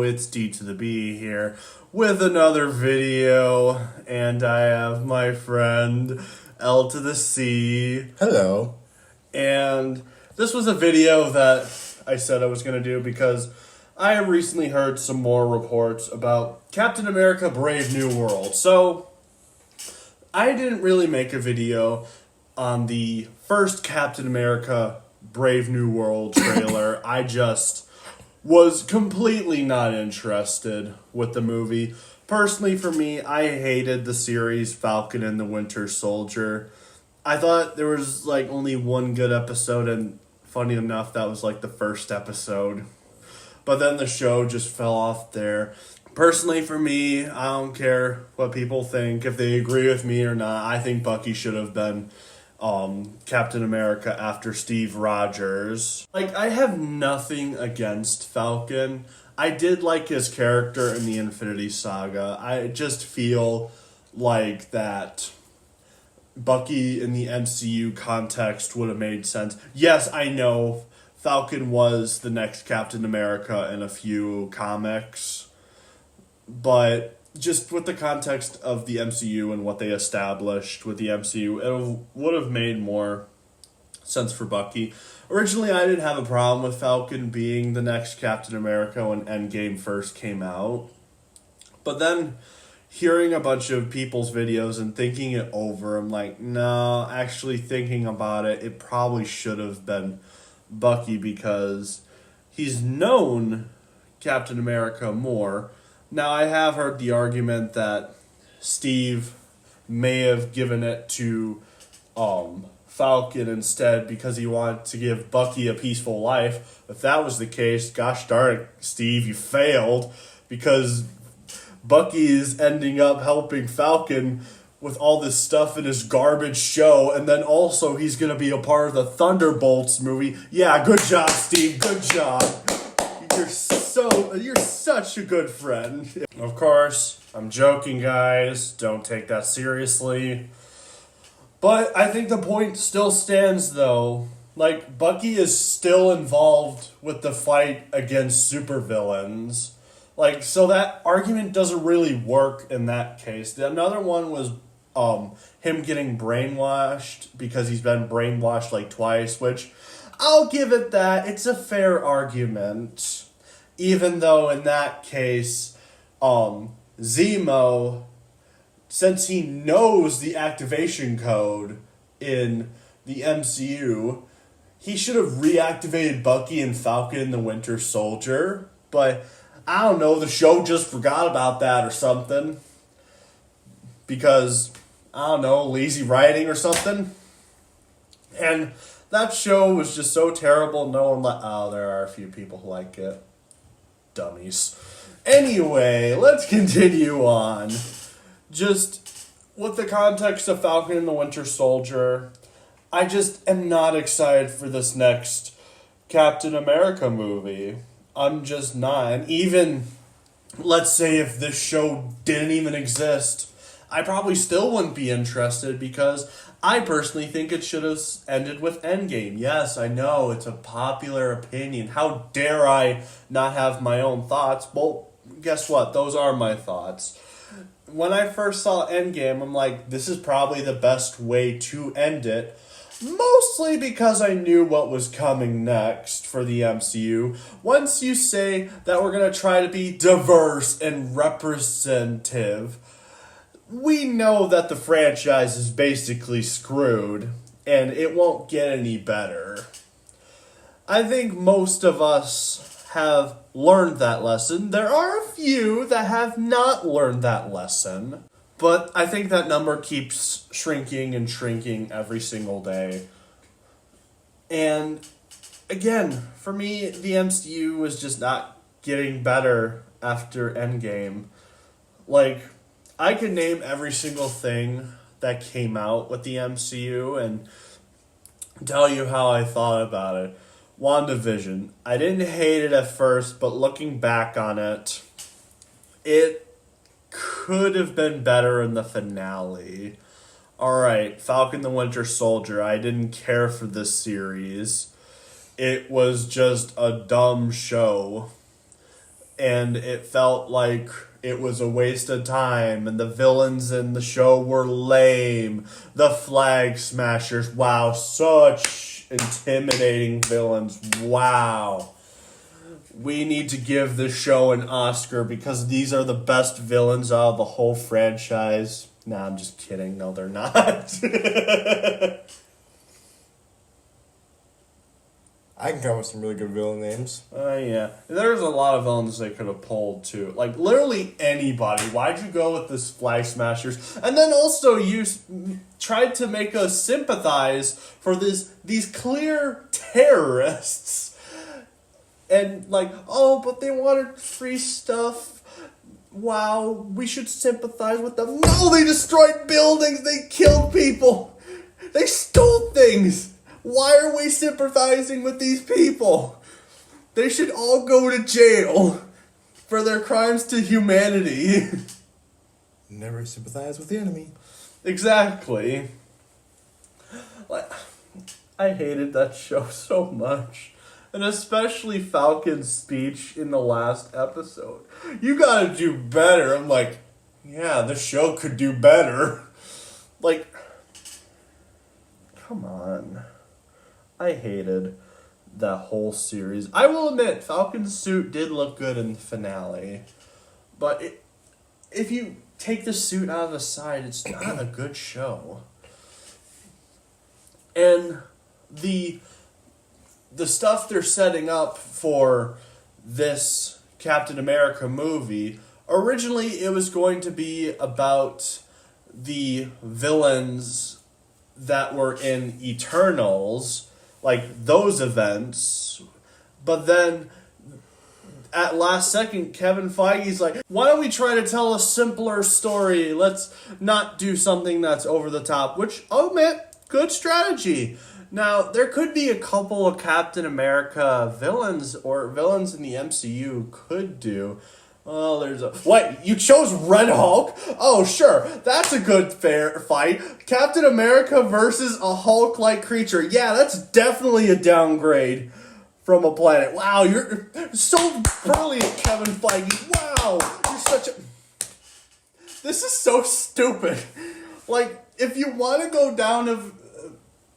it's D to the B here with another video, and I have my friend L to the C. Hello. And this was a video that I said I was going to do because I recently heard some more reports about Captain America Brave New World. So I didn't really make a video on the first Captain America Brave New World trailer. I just was completely not interested with the movie. Personally, for me, I hated the series Falcon and the Winter Soldier. I thought there was like only one good episode, and funny enough, that was like the first episode. But then the show just fell off there. Personally, for me, I don't care what people think, if they agree with me or not. I think Bucky should have been Captain America after Steve Rogers. Like, I have nothing against Falcon. I did like his character in the Infinity Saga. I just feel like that Bucky in the MCU context would have made sense. Yes, I know Falcon was the next Captain America in a few comics, but just with the context of the MCU and what they established with the MCU, it would have made more sense for Bucky. Originally, I didn't have a problem with Falcon being the next Captain America when Endgame first came out. But then, hearing a bunch of people's videos and thinking it over, I'm like, no, actually thinking about it, it probably should have been Bucky because he's known Captain America more. Now, I have heard the argument that Steve may have given it to Falcon instead because he wanted to give Bucky a peaceful life. If that was the case, gosh darn it, Steve, you failed, because Bucky is ending up helping Falcon with all this stuff in his garbage show, and then also he's going to be a part of the Thunderbolts movie. Yeah, good job, Steve, good job. You're such a good friend. Of course, I'm joking, guys. Don't take that seriously. But I think the point still stands, though. Like, Bucky is still involved with the fight against supervillains. Like, so that argument doesn't really work in that case. Another one was him getting brainwashed because he's been brainwashed like twice, which I'll give it that. It's a fair argument. Even though in that case, Zemo, since he knows the activation code in the MCU, he should have reactivated Bucky and Falcon and the Winter Soldier. But I don't know, the show just forgot about that or something. Because, I don't know, lazy writing or something. And that show was just so terrible, no one there are a few people who like it. Dummies. Anyway, let's continue on. Just with the context of Falcon and the Winter Soldier, I just am not excited for this next Captain America movie. I'm just not. And even, let's say if this show didn't even exist, I probably still wouldn't be interested because I personally think it should have ended with Endgame. Yes, I know, it's a popular opinion. How dare I not have my own thoughts? Well, guess what? Those are my thoughts. When I first saw Endgame, I'm like, this is probably the best way to end it. Mostly because I knew what was coming next for the MCU. Once you say that we're going to try to be diverse and representative, we know that the franchise is basically screwed, and it won't get any better. I think most of us have learned that lesson. There are a few that have not learned that lesson, but I think that number keeps shrinking and shrinking every single day. And again, for me, the MCU is just not getting better after Endgame. Like, I could name every single thing that came out with the MCU and tell you how I thought about it. WandaVision. I didn't hate it at first, but looking back on it, it could have been better in the finale. Alright, Falcon the Winter Soldier. I didn't care for this series. It was just a dumb show. and it felt like it was a waste of time, and the villains in the show were lame. The Flag Smashers, wow, such intimidating villains, wow. We need to give this show an Oscar because these are the best villains out of the whole franchise. Nah, I'm just kidding. No, they're not. I can come up with some really good villain names. Yeah. There's a lot of villains they could have pulled, too. Like, literally anybody. Why'd you go with this Flag Smashers? And then also you tried to make us sympathize for these clear terrorists. And like, oh, but they wanted free stuff. Wow, we should sympathize with them. No, they destroyed buildings. They killed people. They stole things. Why are we sympathizing with these people? They should all go to jail for their crimes to humanity. Never sympathize with the enemy. Exactly. Like, I hated that show so much. And especially Falcon's speech in the last episode. You gotta do better. I'm like, yeah, the show could do better. Like, come on. I hated that whole series. I will admit, Falcon's suit did look good in the finale. But if you take the suit out of the side, it's not a good show. And the stuff they're setting up for this Captain America movie, originally it was going to be about the villains that were in Eternals, like those events, but then at last second, Kevin Feige's like, why don't we try to tell a simpler story? Let's not do something that's over the top, which, I'll admit, good strategy. Now, there could be a couple of Captain America villains or villains in the MCU could do. Oh, What? You chose Red Hulk? Oh, sure. That's a good fair fight. Captain America versus a Hulk-like creature. Yeah, that's definitely a downgrade from a planet. Wow, you're so brilliant, Kevin Feige. Wow, you're such a... This is so stupid. Like, if you want to go down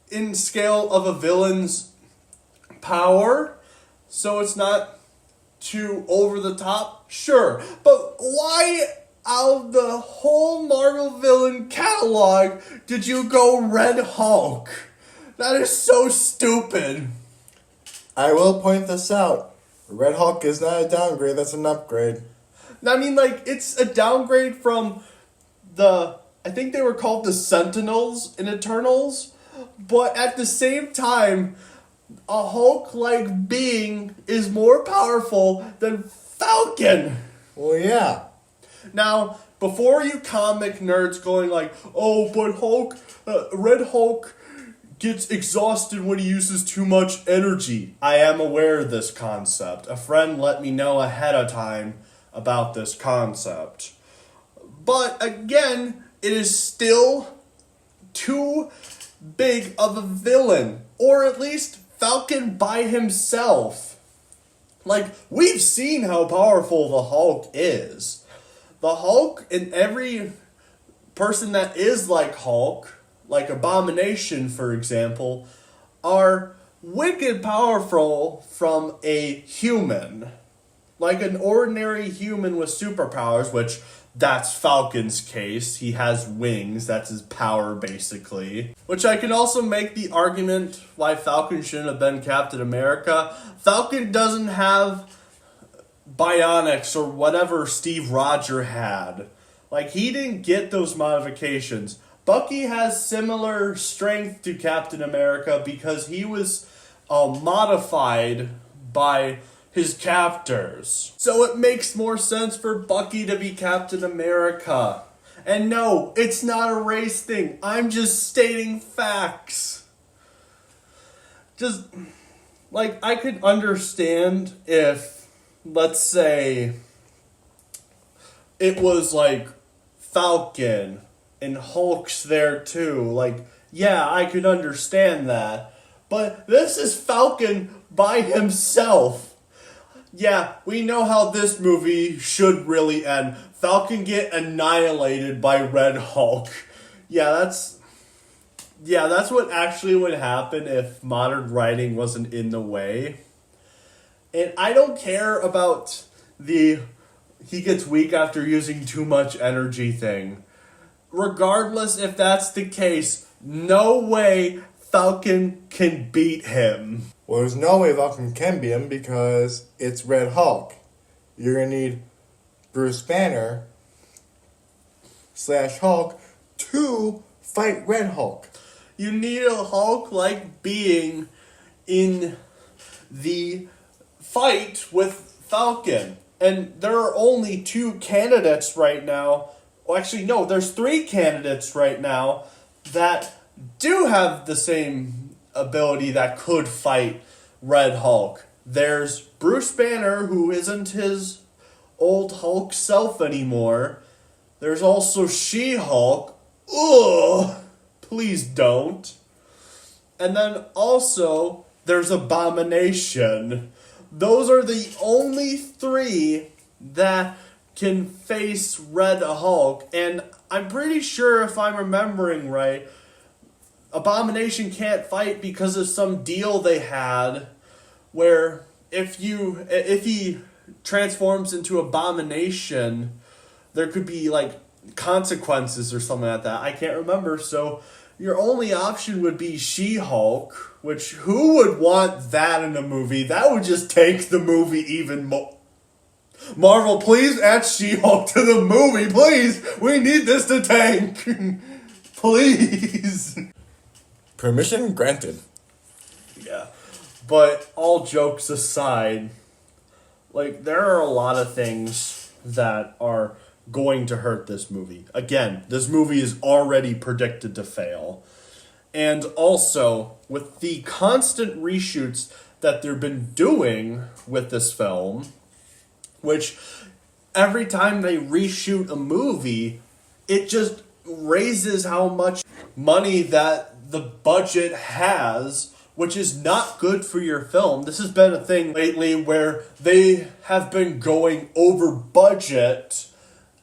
in scale of a villain's power, so it's not too over the top, sure. But why out of the whole Marvel villain catalog did you go Red Hulk? That is so stupid. I will point this out. Red Hulk is not a downgrade, that's an upgrade. I mean, like, it's a downgrade from I think they were called the Sentinels in Eternals, but at the same time, a Hulk-like being is more powerful than Falcon. Well, yeah. Now, before you comic nerds going like, oh, but Red Hulk gets exhausted when he uses too much energy. I am aware of this concept. A friend let me know ahead of time about this concept. But again, it is still too big of a villain. Or at least Falcon by himself. Like, we've seen how powerful the Hulk is. The Hulk and every person that is like Hulk, like Abomination, for example, are wicked powerful from a human. Like an ordinary human with superpowers, which that's Falcon's case. He has wings. That's his power, basically. Which I can also make the argument why Falcon shouldn't have been Captain America. Falcon doesn't have bionics or whatever Steve Rogers had. Like, he didn't get those modifications. Bucky has similar strength to Captain America because he was modified by his captors. So it makes more sense for Bucky to be Captain America. And no, it's not a race thing. I'm just stating facts. Just, like, I could understand if, let's say, it was like Falcon and Hulk's there too. Like, yeah, I could understand that. But this is Falcon by himself. yeah, we know how this movie should really end. Falcon get annihilated by Red Hulk. Yeah, that's what actually would happen if modern writing wasn't in the way. And I don't care about the he gets weak after using too much energy thing. Regardless if that's the case, no way Falcon can beat him. Well, there's no way Falcon can beat him because it's Red Hulk. You're gonna need Bruce Banner / Hulk to fight Red Hulk. You need a Hulk-like being in the fight with Falcon. And there are only 2 candidates right now. Well, actually, no, there's 3 candidates right now that do have the same ability that could fight Red Hulk. There's Bruce Banner, who isn't his old Hulk self anymore. There's also She-Hulk. Ugh! Please don't. And then also, there's Abomination. Those are the only 3 that can face Red Hulk. And I'm pretty sure, if I'm remembering right, Abomination can't fight because of some deal they had where if he transforms into Abomination, there could be like consequences or something like that. I can't remember. So your only option would be She-Hulk, which who would want that in a movie? That would just take the movie even more. Marvel, please add She-Hulk to the movie, please. We need this to tank. Please. Permission granted. Yeah. But all jokes aside, like there are a lot of things that are going to hurt this movie. Again, this movie is already predicted to fail. And also, with the constant reshoots that they've been doing with this film, which every time they reshoot a movie, it just raises how much money that the budget has, which is not good for your film. This has been a thing lately where they have been going over budget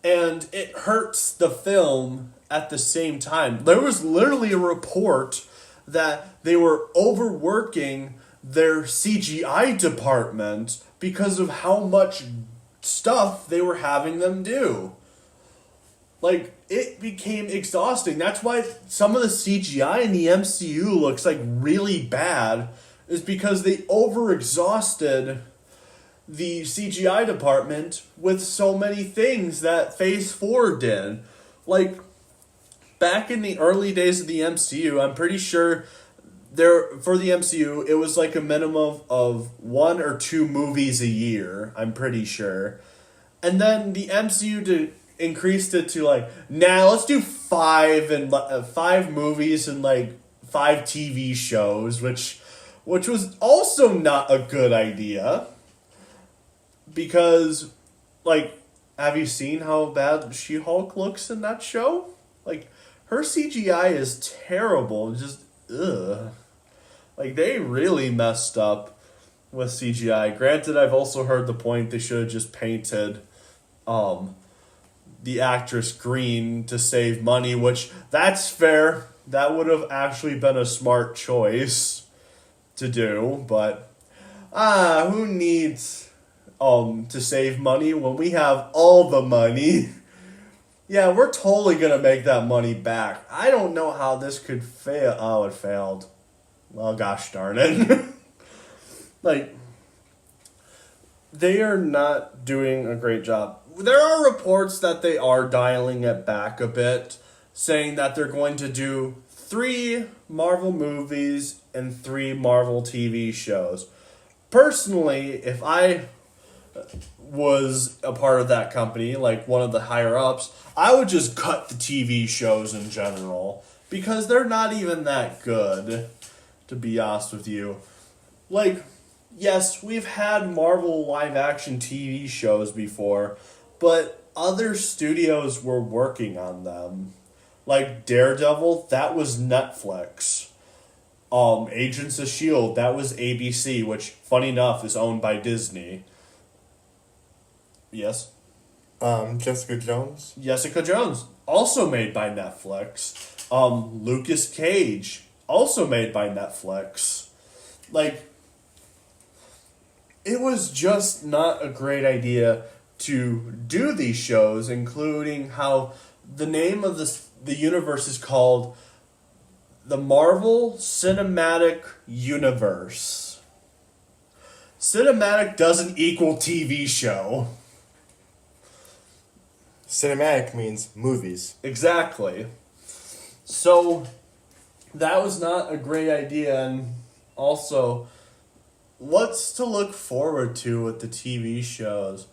and it hurts the film at the same time. There was literally a report that they were overworking their CGI department because of how much stuff they were having them do. Like, it became exhausting. That's why some of the CGI in the MCU looks like really bad, is because they overexhausted the CGI department with so many things that Phase 4 did. Like, back in the early days of the MCU, I'm pretty sure for the MCU, it was like a minimum of 1 or 2 movies a year, I'm pretty sure. And then the MCU increased it to like, nah, let's do 5 movies and like 5 TV shows, which was also not a good idea. Because, like, have you seen how bad She-Hulk looks in that show? Like, her CGI is terrible. Just, ugh. Like, they really messed up with CGI. Granted, I've also heard the point they should have just painted the actress green to save money, which, that's fair. That would have actually been a smart choice to do, but, who needs to save money when we have all the money? Yeah, we're totally gonna make that money back. I don't know how this could fail. Oh, it failed. Well, gosh darn it. Like, they are not doing a great job. There are reports that they are dialing it back a bit, saying that they're going to do 3 Marvel movies and 3 Marvel TV shows. Personally, if I was a part of that company, like one of the higher ups, I would just cut the TV shows in general, because they're not even that good, to be honest with you. Like, yes, we've had Marvel live action TV shows before, but other studios were working on them. Like Daredevil, that was Netflix. Agents of S.H.I.E.L.D., that was ABC, which, funny enough, is owned by Disney. Yes. Jessica Jones. Jessica Jones, also made by Netflix. Lucas Cage, also made by Netflix. Like, it was just not a great idea to do these shows, including how the name of the universe is called the Marvel Cinematic Universe. Cinematic doesn't equal TV show. Cinematic means movies. Exactly. So that was not a great idea, and also, what's to look forward to with the TV shows?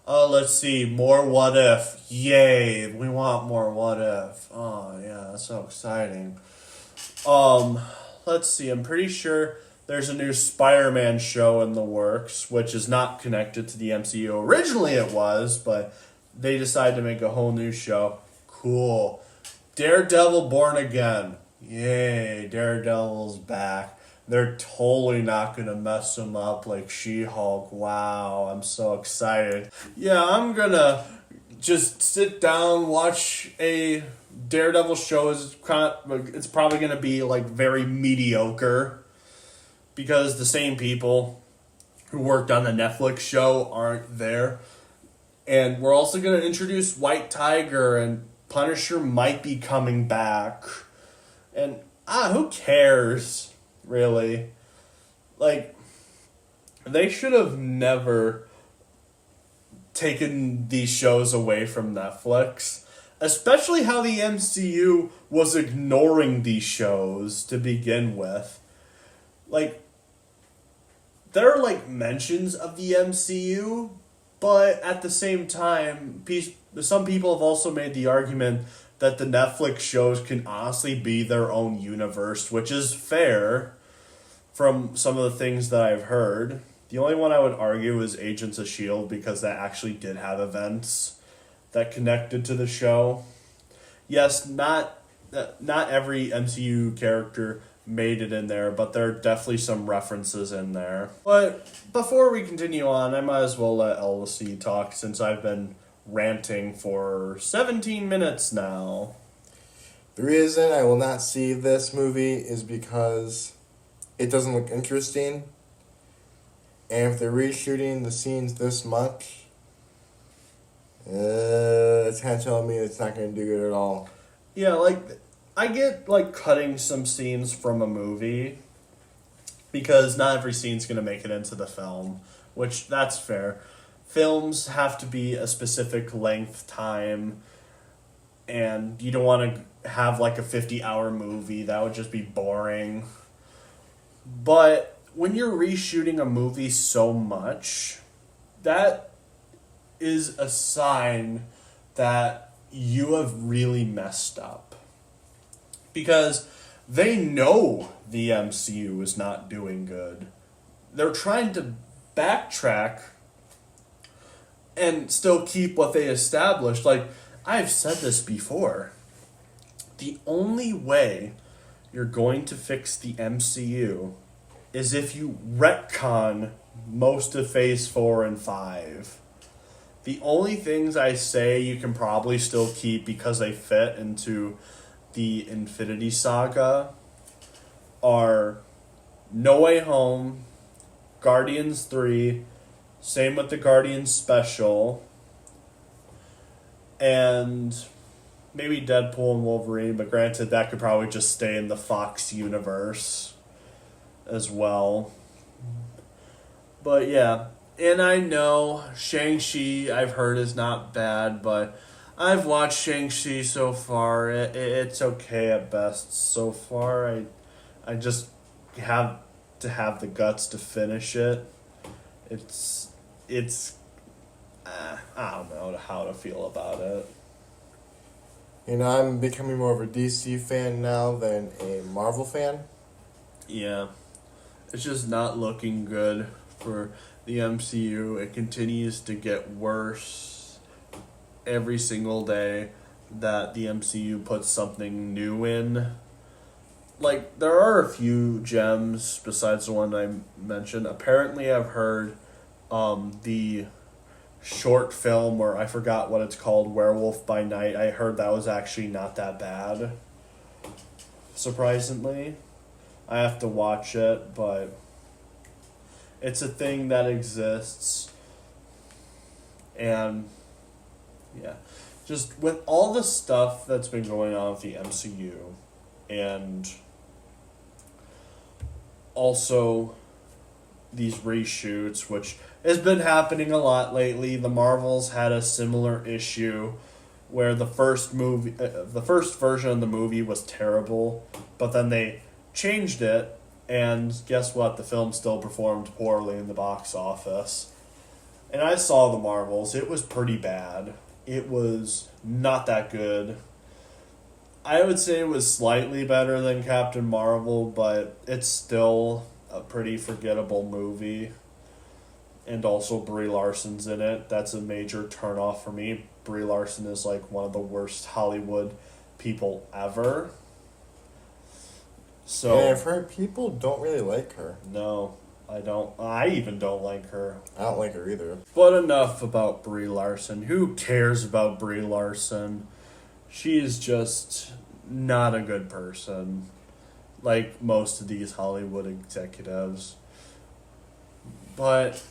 Let's see, more What If. Yay, we want more What If. Oh yeah, that's so exciting. Let's see, I'm pretty sure there's a new Spider-Man show in the works, which is not connected to the MCU. Originally it was, but they decided to make a whole new show. Cool. Daredevil Born Again. Yay, Daredevil's back. They're totally not going to mess him up like She-Hulk. Wow, I'm so excited. Yeah, I'm going to just sit down, watch a Daredevil show. It's probably going to be like very mediocre because the same people who worked on the Netflix show aren't there. And we're also going to introduce White Tiger, and Punisher might be coming back. And, who cares, really? Like, they should have never taken these shows away from Netflix. Especially how the MCU was ignoring these shows to begin with. Like, there are, like, mentions of the MCU, but at the same time, some people have also made the argument that the Netflix shows can honestly be their own universe, which is fair from some of the things that I've heard. The only one I would argue is Agents of S.H.I.E.L.D. because that actually did have events that connected to the show. Yes, not every MCU character made it in there, but there are definitely some references in there. But before we continue on, I might as well let LC talk since I've been ranting for 17 minutes now. The reason I will not see this movie is because it doesn't look interesting. And if they're reshooting the scenes this much, it's kind of telling me it's not going to do good at all. Yeah, like, I get, like, cutting some scenes from a movie because not every scene's going to make it into the film, which, that's fair. Films have to be a specific length time, and you don't want to have, like, a 50-hour movie. That would just be boring. But when you're reshooting a movie so much, that is a sign that you have really messed up. Because they know the MCU is not doing good. They're trying to backtrack and still keep what they established. Like, I've said this before. The only way you're going to fix the MCU is if you retcon most of Phase 4 and 5. The only things I say you can probably still keep because they fit into the Infinity Saga are No Way Home, Guardians 3, same with the Guardians special, and maybe Deadpool and Wolverine, but granted that could probably just stay in the Fox universe as well. But yeah, and I know Shang-Chi I've heard is not bad, but I've watched Shang-Chi so far. It's okay at best so far. I just have to have the guts to finish it. It's I don't know how to feel about it. You know, I'm becoming more of a DC fan now than a Marvel fan. Yeah. It's just not looking good for the MCU. It continues to get worse every single day that the MCU puts something new in. Like, there are a few gems besides the one I mentioned. Apparently, I've heard the short film, or I forgot what it's called, Werewolf by Night. I heard that was actually not that bad. Surprisingly. I have to watch it, but it's a thing that exists. And yeah, just with all the stuff that's been going on with the MCU, and also these reshoots, which has been happening a lot lately. The Marvels had a similar issue where the first version of the movie was terrible, but then they changed it, and guess what? The film still performed poorly in the box office. And I saw the Marvels. It was pretty bad. It was not that good. I would say it was slightly better than Captain Marvel, but it's still a pretty forgettable movie. And also Brie Larson's in it. That's a major turnoff for me. Brie Larson is like one of the worst Hollywood people ever. So Yeah, I've heard people don't really like her. no, I don't. I even don't like her. I don't like her either. But enough about Brie Larson. Who cares about Brie Larson? She is just not a good person, like most of these Hollywood executives. But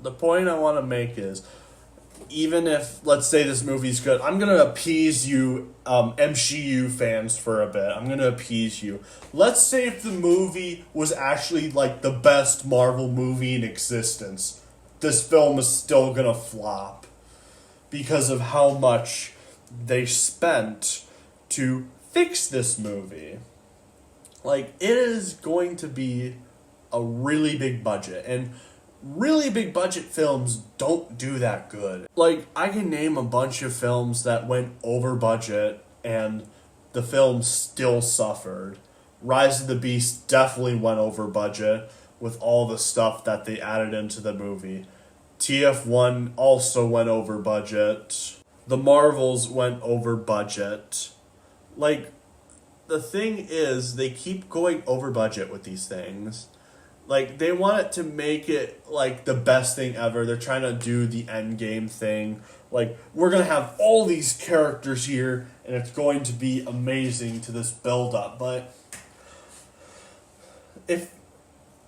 the point I want to make is, even if, let's say this movie's good, I'm going to appease you, MCU fans, for a bit. I'm going to appease you. Let's say if the movie was actually, like, the best Marvel movie in existence, this film is still going to flop because of how much they spent to fix this movie. Like, it is going to be a really big budget, and really big budget films don't do that good. Like, I can name a bunch of films that went over budget and the film still suffered. Rise of the Beast definitely went over budget with all the stuff that they added into the movie. TF1 also went over budget. The Marvels went over budget. Like, the thing is, they keep going over budget with these things. Like, they want it to make it, like, the best thing ever. They're trying to do the Endgame thing. Like, we're going to have all these characters here, and it's going to be amazing to this build-up. But if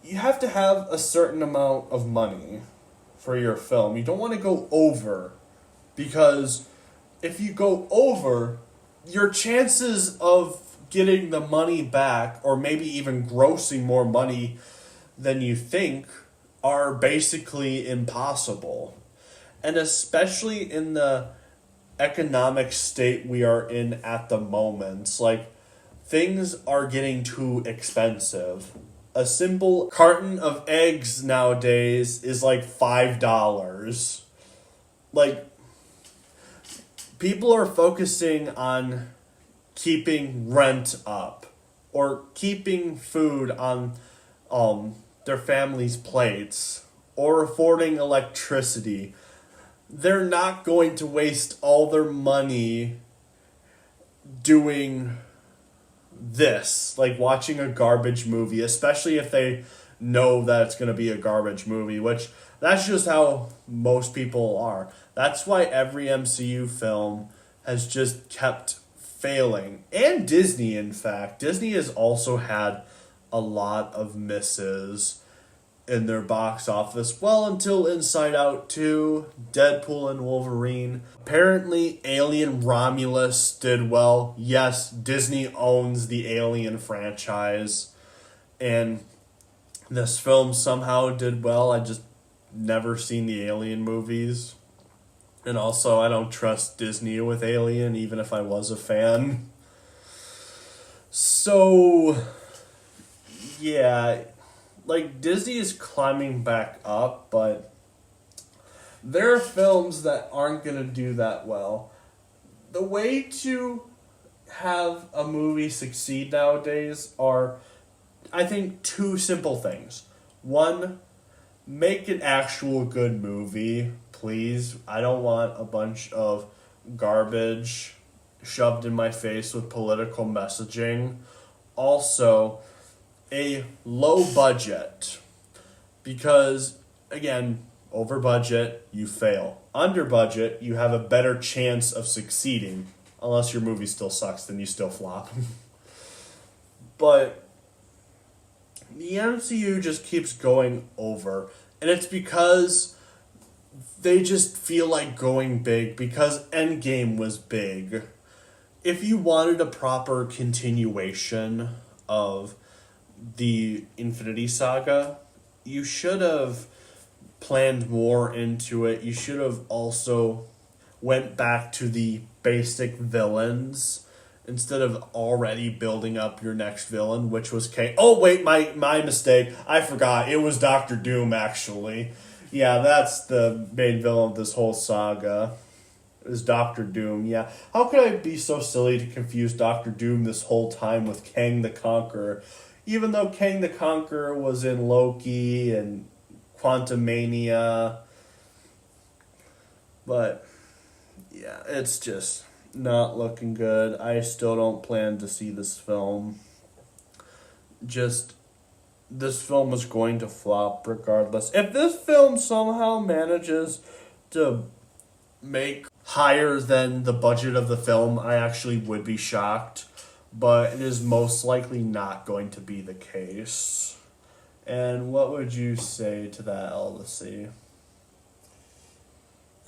you have to have a certain amount of money for your film, you don't want to go over. Because if you go over, your chances of getting the money back, or maybe even grossing more money than you think, are basically impossible. And especially in the economic state we are in at the moment, like, things are getting too expensive. A simple carton of eggs nowadays is like $5. Like, people are focusing on keeping rent up or keeping food on their family's plates or affording electricity. They're not going to waste all their money doing this, like watching a garbage movie, especially if they know that it's going to be a garbage movie, which that's just how most people are. That's why every MCU film has just kept failing. And Disney, in fact. Disney has also had a lot of misses in their box office. Well, until Inside Out 2, Deadpool and Wolverine. Apparently, Alien Romulus did well. Yes, Disney owns the Alien franchise. And this film somehow did well. I just never seen the Alien movies. And also, I don't trust Disney with Alien, even if I was a fan. So, yeah, like, Disney is climbing back up, but there are films that aren't going to do that well. The way to have a movie succeed nowadays are, I think, two simple things. One, make an actual good movie, please. I don't want a bunch of garbage shoved in my face with political messaging. Also, a low budget. Because, again, Over budget, you fail. Under budget, you have a better chance of succeeding. Unless your movie still sucks, then you still flop. But the MCU just keeps going over. And it's because they just feel like going big because Endgame was big. If you wanted a proper continuation of the Infinity Saga, you should have planned more into it. You should have also went back to the basic villains instead of already building up your next villain, which was Kang. Oh wait, my mistake. I forgot. It was Doctor Doom actually. Yeah, that's the main villain of this whole saga. Is Doctor Doom. Yeah. How could I be so silly to confuse Doctor Doom this whole time with Kang the Conqueror? Even though Kang the Conqueror was in Loki and Quantumania. But yeah, it's just not looking good. I still don't plan to see this film. This film is going to flop regardless. If this film somehow manages to make higher than the budget of the film, I actually would be shocked. But it is most likely not going to be the case. And what would you say to that, Elvis?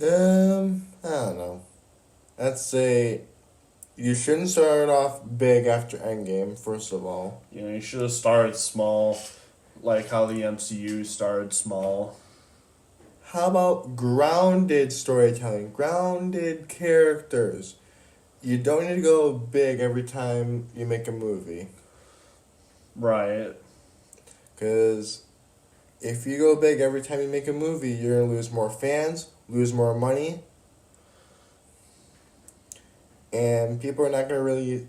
I don't know. I'd say you shouldn't start off big after Endgame, first of all. You should have started small, like how the MCU started small. How about grounded storytelling? Grounded characters. You don't need to go big every time you make a movie. Right. Because if you go big every time you make a movie, you're going to lose more fans, lose more money. And people are not going to really,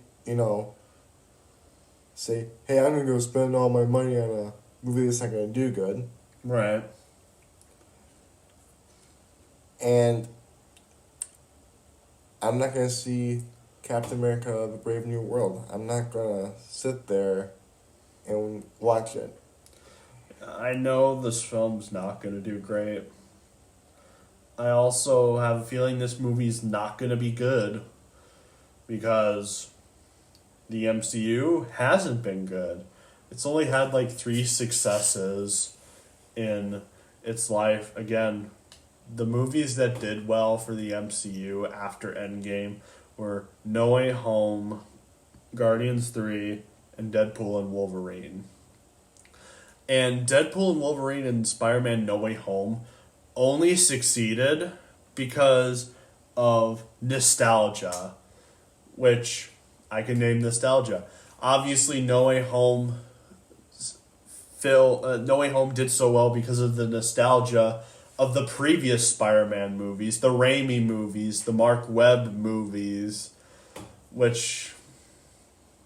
say, hey, I'm going to go spend all my money on a movie that's not going to do good. Right. And I'm not going to see Captain America, The Brave New World. I'm not going to sit there and watch it. I know this film's not going to do great. I also have a feeling this movie's not going to be good because the MCU hasn't been good. It's only had like 3 successes in its life. Again, the movies that did well for the MCU after Endgame were No Way Home, Guardians 3, and Deadpool and Wolverine. And Deadpool and Wolverine and Spider-Man No Way Home only succeeded because of nostalgia, which I can name nostalgia. Obviously, No Way Home did so well because of the nostalgia of the previous Spider-Man movies, the Raimi movies, the Mark Webb movies, which,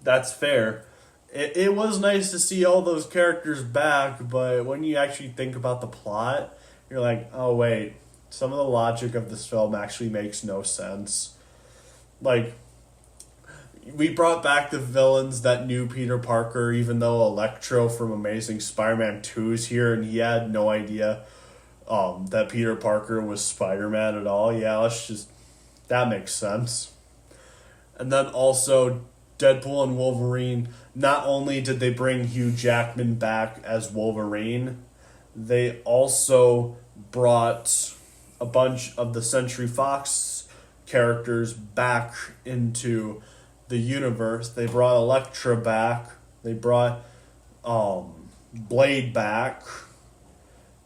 that's fair. It was nice to see all those characters back, but when you actually think about the plot, you're like, oh wait, some of the logic of this film actually makes no sense. Like, we brought back the villains that knew Peter Parker, even though Electro from Amazing Spider-Man 2 is here, and he had no idea that Peter Parker was Spider-Man at all. Yeah, that makes sense. And then also, Deadpool and Wolverine, not only did they bring Hugh Jackman back as Wolverine, they also brought a bunch of the Century Fox characters back into the universe. They brought Elektra back. They brought Blade back.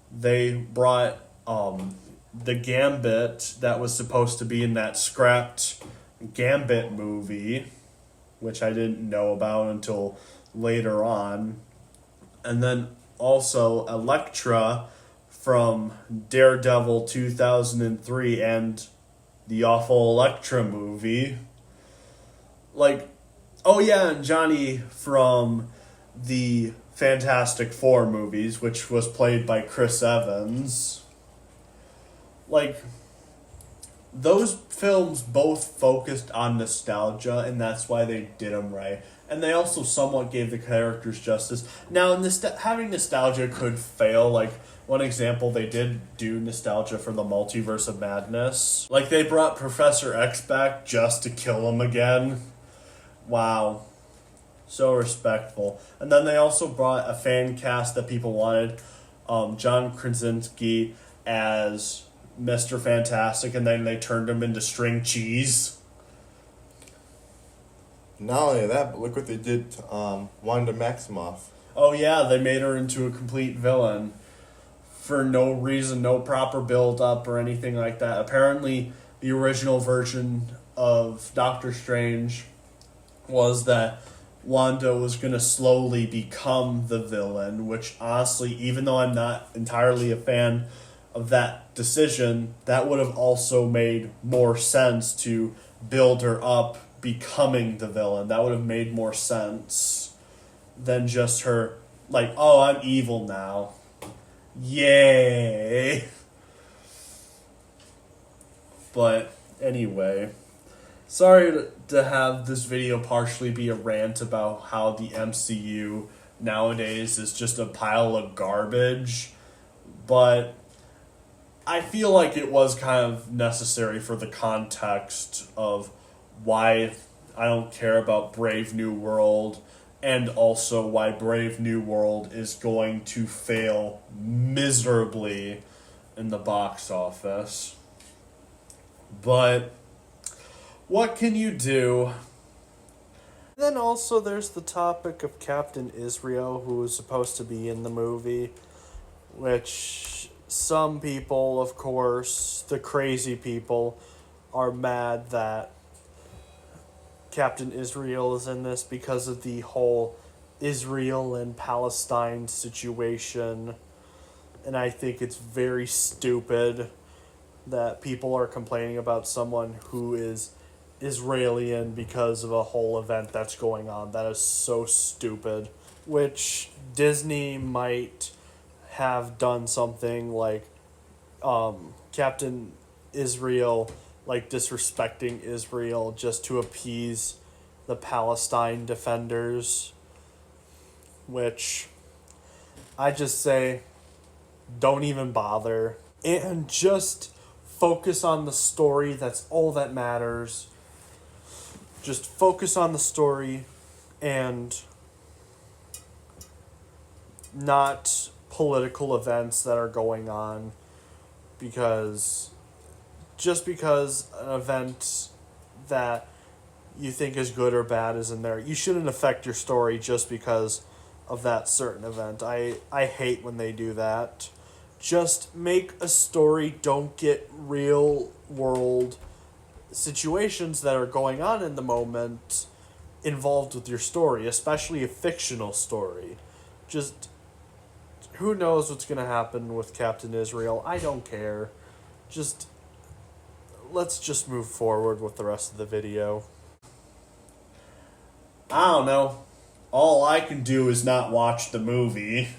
They brought the Gambit that was supposed to be in that scrapped Gambit movie, which I didn't know about until later on. And then also Elektra from Daredevil 2003 and the awful Elektra movie. Like, oh yeah, and Johnny from the Fantastic Four movies, which was played by Chris Evans. Like, those films both focused on nostalgia, and that's why they did them right. and they also somewhat gave the characters justice. Now, having nostalgia could fail. Like, one example, they did do nostalgia for the Multiverse of Madness. Like, they brought Professor X back just to kill him again. Wow. So respectful. And then they also brought a fan cast that people wanted. John Krasinski as Mr. Fantastic, and then they turned him into string cheese. Not only that, but look what they did to Wanda Maximoff. Oh yeah, they made her into a complete villain for no reason, no proper build-up or anything like that. Apparently, the original version of Doctor Strange was that Wanda was going to slowly become the villain, which honestly, even though I'm not entirely a fan of that decision, that would have also made more sense to build her up becoming the villain. That would have made more sense than just her, like, oh, I'm evil now. Yay! But anyway, sorry to have this video partially be a rant about how the MCU nowadays is just a pile of garbage, but I feel like it was kind of necessary for the context of why I don't care about Brave New World, and also why Brave New World is going to fail miserably in the box office. But what can you do? Then also there's the topic of Captain Israel, who was supposed to be in the movie, which some people, of course, the crazy people, are mad that Captain Israel is in this because of the whole Israel and Palestine situation. And I think it's very stupid that people are complaining about someone who is Israeli because of a whole event that's going on. That is so stupid. Which Disney might have done something like Captain Israel, like disrespecting Israel just to appease the Palestine defenders, which I just say don't even bother and just focus on the story. That's all that matters. Just focus on the story and not political events that are going on, because just because an event that you think is good or bad is in there, you shouldn't affect your story just because of that certain event. I hate when they do that. Just make a story. Don't get real world situations that are going on in the moment involved with your story, especially a fictional story. Just, who knows what's going to happen with Captain Israel? I don't care. Let's just move forward with the rest of the video. I don't know. All I can do is not watch the movie.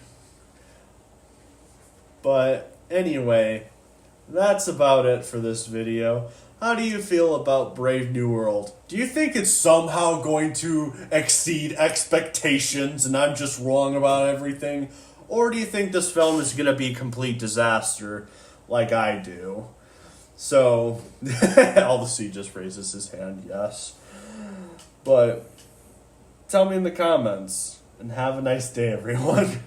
But anyway, that's about it for this video. How do you feel about Brave New World? Do you think it's somehow going to exceed expectations and I'm just wrong about everything? Or do you think this film is going to be a complete disaster like I do? So, Aldous just raises his hand, yes. But tell me in the comments, and have a nice day, everyone.